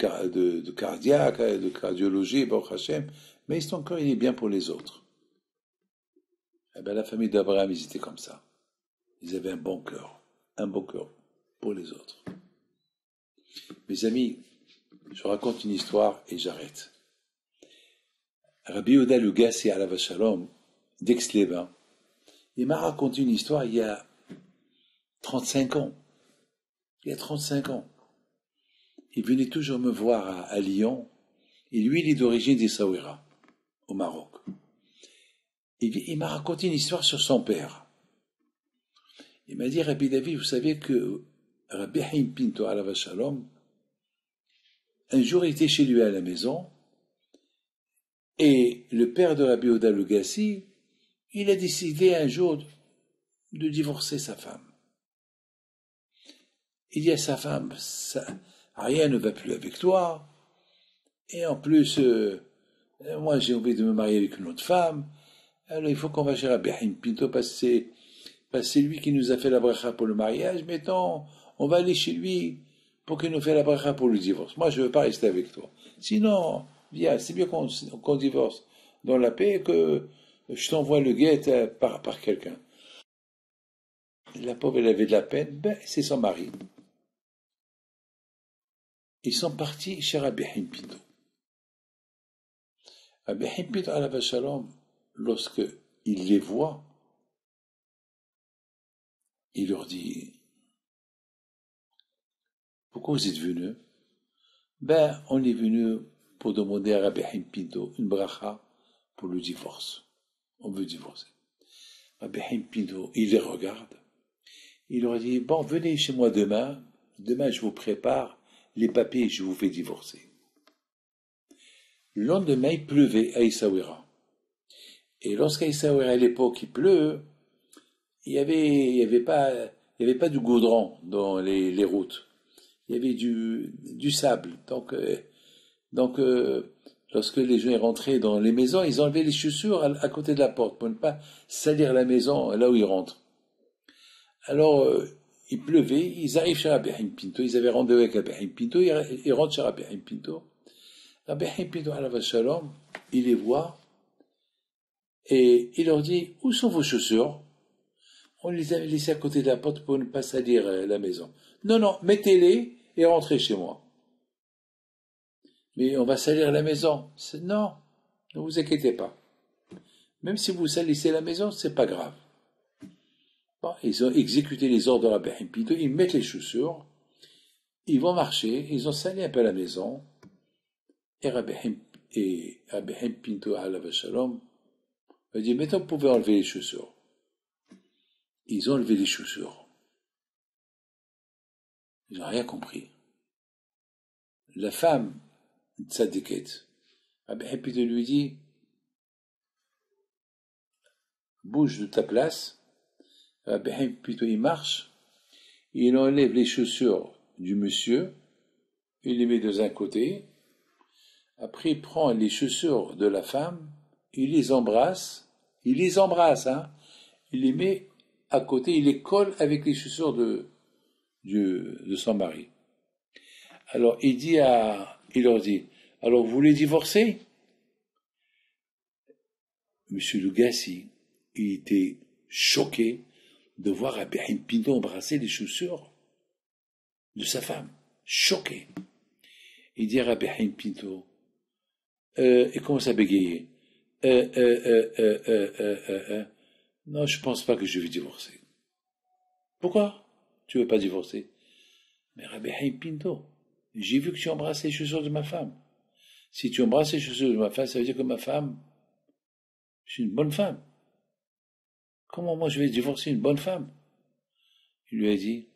A: cardiaque, de cardiologie, bon Hachem, mais est-ce que ton cœur il est bien pour les autres? Eh bien la famille d'Abraham, ils étaient comme ça. Ils avaient un bon cœur pour les autres. Mes amis, je raconte une histoire et j'arrête. Rabbi Yehuda Lugassi alav Shalom, d'Aix-les-Bains, il m'a raconté une histoire il y a 35 ans. Il y a 35 ans. Il venait toujours me voir à Lyon, et lui, il est d'origine d'Essaouira, au Maroc. Il m'a raconté une histoire sur son père. Il m'a dit, Rabbi David, vous savez que Rabbi Haïm Pinto alav Shalom, un jour, il était chez lui à la maison, et le père de Rabbi Yehuda Lugassi, il a décidé un jour de divorcer sa femme. Il dit à sa femme, rien ne va plus avec toi, et en plus, moi j'ai envie de me marier avec une autre femme, alors il faut qu'on va chez Rabbi Haïm Pinto, parce que c'est lui qui nous a fait la bracha pour le mariage, maintenant on va aller chez lui pour qu'il nous fasse la bracha pour le divorce. Moi je ne veux pas rester avec toi. Sinon, viens, c'est mieux qu'on divorce dans la paix que je t'envoie le guet par quelqu'un. La pauvre, elle avait de la peine, c'est son mari. Ils sont partis chez Rabbi Haïm Pinto. Rabbi Haïm Pinto alav Shalom, lorsque il les voit, il leur dit, pourquoi vous êtes venus? On est venu pour demander à Rabbi Haïm Pinto une bracha pour le divorce. On veut divorcer. Rabbi Haïm Pinto, il les regarde. Il leur dit, venez chez moi demain. Demain, je vous prépare les papiers et je vous fais divorcer. Le lendemain, il pleuvait à Essaouira. Et lorsqu'à Essaouira, à l'époque, il pleut, il y avait pas du goudron dans les routes. Il y avait du sable. Donc, lorsque les gens rentraient dans les maisons, ils enlevaient les chaussures à côté de la porte pour ne pas salir la maison là où ils rentrent. Alors, il pleuvait, ils arrivent chez Rabbi Haïm Pinto, ils avaient rendez-vous avec Rabbi Haïm Pinto, ils rentrent chez Rabbi Haïm Pinto. Rabbi Haïm Pinto alav Shalom, il les voit, et il leur dit, où sont vos chaussures? On les avait laissées à côté de la porte pour ne pas salir la maison. Non, mettez-les et rentrez chez moi. Mais on va salir la maison. Non, ne vous inquiétez pas. Même si vous salissez la maison, c'est pas grave. Ils ont exécuté les ordres de Rabbi Haïm Pinto, ils mettent les chaussures, ils vont marcher, ils ont sali un peu la maison, et Rabbi Haïm Pinto alav Shalom a dit, maintenant vous pouvez enlever les chaussures. Ils ont enlevé les chaussures. Ils n'ont rien compris. La femme, tzadiket, Rabbi Haïm Pinto lui dit, bouge de ta place. Rabbi Haïm Pinto, il marche, il enlève les chaussures du monsieur, il les met de un côté, après il prend les chaussures de la femme, il les embrasse, il les met à côté, il les colle avec les chaussures de son mari. Alors il leur dit, alors vous voulez divorcer? Monsieur Lugassi, il était choqué de voir Rabbi Haïm Pinto embrasser les chaussures de sa femme. Choqué. Il dit à Rabbi Haïm Pinto, et commence à bégayer. Non, je pense pas que je vais divorcer. Pourquoi tu veux pas divorcer? Mais Rabbi Haïm Pinto, j'ai vu que tu embrasses les chaussures de ma femme. Si tu embrasses les chaussures de ma femme, ça veut dire que ma femme, je suis une bonne femme. Comment moi je vais divorcer une bonne femme? Il lui a dit,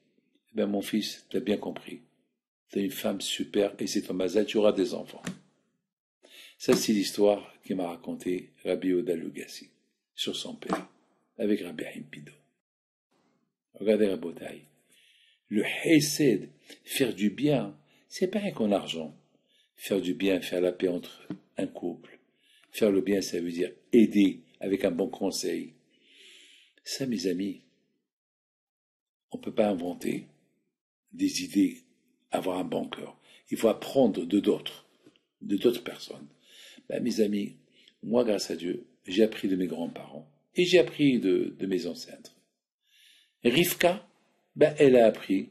A: mon fils, tu as bien compris. Tu es une femme super et c'est ton mazal, tu auras des enfants. Ça, c'est l'histoire qu'il m'a raconté Rabbi Yehuda Lugassi sur son père, avec Rabbi Haïm Pinto. Regardez Rabotai. Le Hesed, faire du bien, c'est pas rien qu'en argent. Faire du bien, faire la paix entre un couple. Faire le bien, ça veut dire aider avec un bon conseil. Ça, mes amis, on ne peut pas inventer des idées, avoir un bon cœur. Il faut apprendre de d'autres personnes. Mes amis, moi, grâce à Dieu, j'ai appris de mes grands-parents et j'ai appris de mes ancêtres. Rivka, elle a appris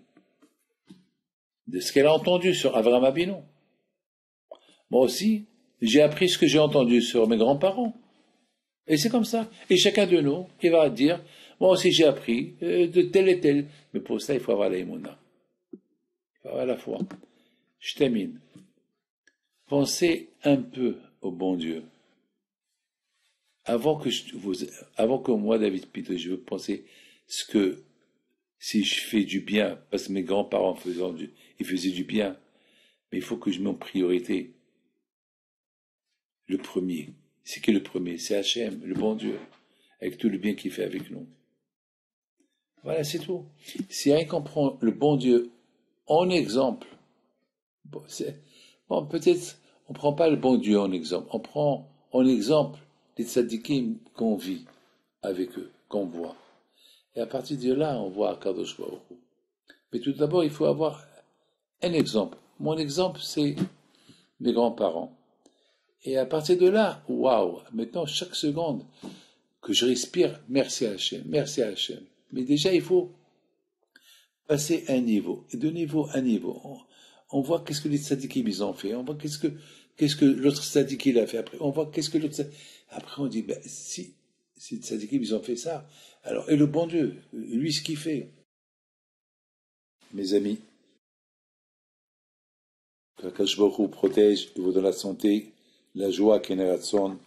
A: de ce qu'elle a entendu sur Avraham Avinu. Moi aussi, j'ai appris ce que j'ai entendu sur mes grands-parents. Et c'est comme ça. Et chacun de nous, il va dire, moi aussi j'ai appris de tel et tel. Mais pour ça, il faut avoir la émouna. Il faut avoir la foi. Je termine. Pensez un peu au bon Dieu. Avant que moi, David Pito, je veux penser ce que, si je fais du bien, parce que mes grands-parents ils faisaient du bien, mais il faut que je mette en priorité le premier. C'est qui le premier? C'est Hachem, le bon Dieu, avec tout le bien qu'il fait avec nous. Voilà, c'est tout. Si rien qu'on prend le bon Dieu en exemple, peut-être on ne prend pas le bon Dieu en exemple, on prend en exemple les tzadikim qu'on vit avec eux, qu'on voit. Et à partir de là, on voit Kadosh Baruch Hu. Mais tout d'abord, il faut avoir un exemple. Mon exemple, c'est mes grands-parents. Et à partir de là, waouh, maintenant, chaque seconde que je respire, merci à Hachem, merci à Hachem. Mais déjà, il faut passer un niveau. Et de niveau à niveau, on voit qu'est-ce que les tzadikim ils ont fait. On voit qu'est-ce que l'autre tzadik il a fait après. On voit qu'est-ce que l'autre tzadik... Après, on dit, ben, si les tzadikim ils ont fait ça, alors, et le bon Dieu, lui, ce qu'il fait. Mes amis, que Akash Baruch Hu protège et vous donne la santé, la joie, Keneratson,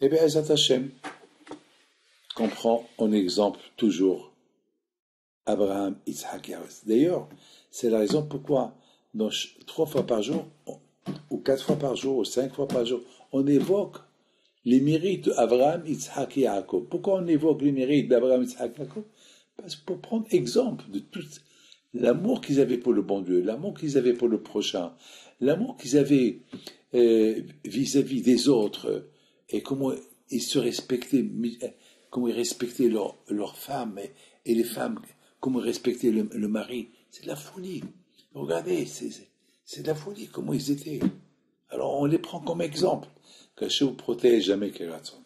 A: et bien, Ezat Hashem, qu'on prend en exemple toujours Abraham, Yitzhak, Yaakov. D'ailleurs, c'est la raison pourquoi, 3 fois par jour, ou 4 fois par jour, ou 5 fois par jour, on évoque les mérites d'Abraham, Yitzhak et Yaakov. Pourquoi on évoque les mérites d'Abraham, Yitzhak et Yaakov? Parce que pour prendre exemple de tout l'amour qu'ils avaient pour le bon Dieu, l'amour qu'ils avaient pour le prochain, l'amour qu'ils avaient vis-à-vis des autres, et comment ils se respectaient, comment ils respectaient leurs femmes, et les femmes, comment ils respectaient le mari. C'est de la folie. Regardez, c'est de la folie, comment ils étaient. Alors on les prend comme exemple. Que Hachem vous protège jamais Keratson.